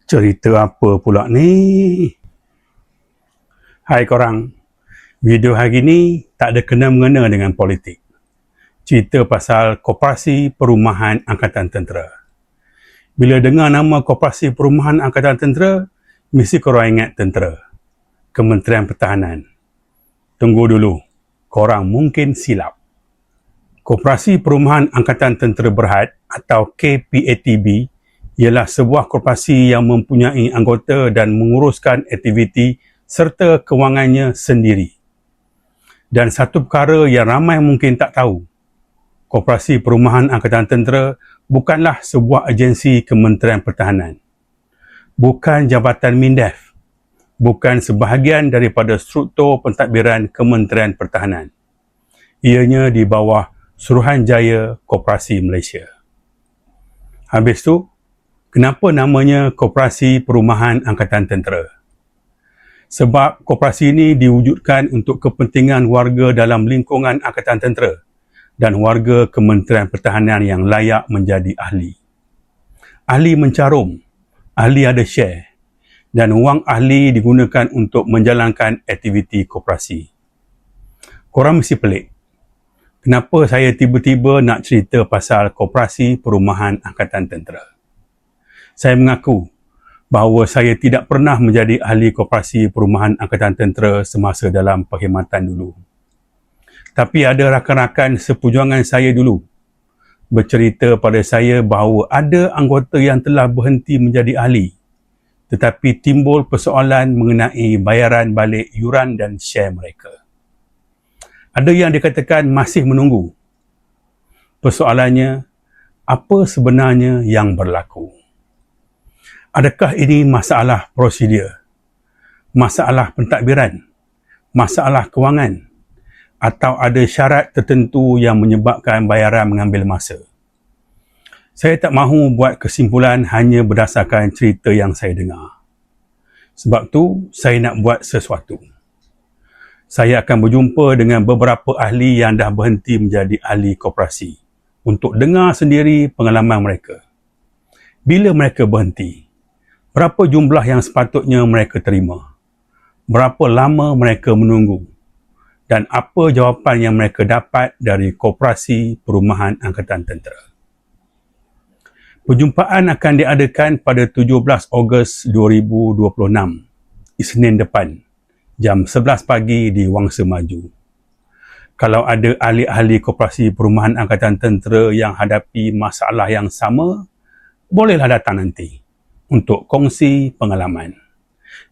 Cerita apa pula ni? Hai korang, video hari ni tak ada kena-mengena dengan politik. Cerita pasal Koperasi Perumahan Angkatan Tentera. Bila dengar nama Koperasi Perumahan Angkatan Tentera, mesti korang ingat tentera, Kementerian Pertahanan. Tunggu dulu, korang mungkin silap. Koperasi Perumahan Angkatan Tentera Berhad atau KPATB ialah sebuah koperasi yang mempunyai anggota dan menguruskan aktiviti serta kewangannya sendiri. Dan satu perkara yang ramai mungkin tak tahu, Koperasi Perumahan Angkatan Tentera bukanlah sebuah agensi Kementerian Pertahanan. Bukan Jabatan MINDEF. Bukan sebahagian daripada struktur pentadbiran Kementerian Pertahanan. Ianya di bawah Suruhanjaya Koperasi Malaysia. Habis tu, kenapa namanya Koperasi Perumahan Angkatan Tentera? Sebab koperasi ini diwujudkan untuk kepentingan warga dalam lingkungan Angkatan Tentera dan warga Kementerian Pertahanan yang layak menjadi ahli. Ahli mencarum, ahli ada share, dan wang ahli digunakan untuk menjalankan aktiviti koperasi. Korang mesti pelik. Kenapa saya tiba-tiba nak cerita pasal Koperasi Perumahan Angkatan Tentera? Saya mengaku bahawa saya tidak pernah menjadi ahli Koperasi Perumahan Angkatan Tentera semasa dalam perkhidmatan dulu. Tapi ada rakan-rakan seperjuangan saya dulu bercerita pada saya bahawa ada anggota yang telah berhenti menjadi ahli, tetapi timbul persoalan mengenai bayaran balik yuran dan share mereka. Ada yang dikatakan masih menunggu. Persoalannya, apa sebenarnya yang berlaku? Adakah ini masalah prosedur, masalah pentadbiran, masalah kewangan, atau ada syarat tertentu yang menyebabkan bayaran mengambil masa? Saya tak mahu buat kesimpulan hanya berdasarkan cerita yang saya dengar. Sebab tu, saya nak buat sesuatu. Saya akan berjumpa dengan beberapa ahli yang dah berhenti menjadi ahli koperasi untuk dengar sendiri pengalaman mereka. Bila mereka berhenti, berapa jumlah yang sepatutnya mereka terima? Berapa lama mereka menunggu? Dan apa jawapan yang mereka dapat dari Koperasi Perumahan Angkatan Tentera? Perjumpaan akan diadakan pada 17 Ogos 2026, Isnin depan, jam 11 pagi di Wangsa Maju. Kalau ada ahli-ahli Koperasi Perumahan Angkatan Tentera yang hadapi masalah yang sama, bolehlah datang nanti untuk kongsi pengalaman.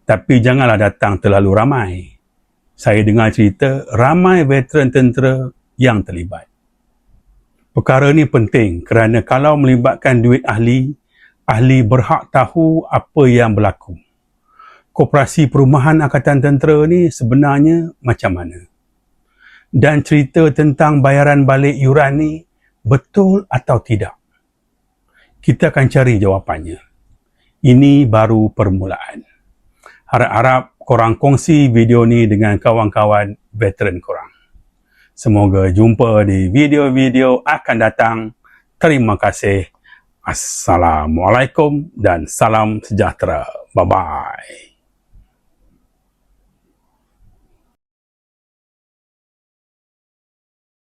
Tapi janganlah datang terlalu ramai. Saya dengar cerita ramai veteran tentera yang terlibat. Perkara ini penting kerana kalau melibatkan duit ahli, ahli berhak tahu apa yang berlaku. Koperasi Perumahan Angkatan Tentera ni sebenarnya macam mana? Dan cerita tentang bayaran balik yuran ni betul atau tidak? Kita akan cari jawapannya. Ini baru permulaan. Harap-harap korang kongsi video ni dengan kawan-kawan veteran korang. Semoga jumpa di video-video akan datang. Terima kasih. Assalamualaikum dan salam sejahtera. Bye-bye.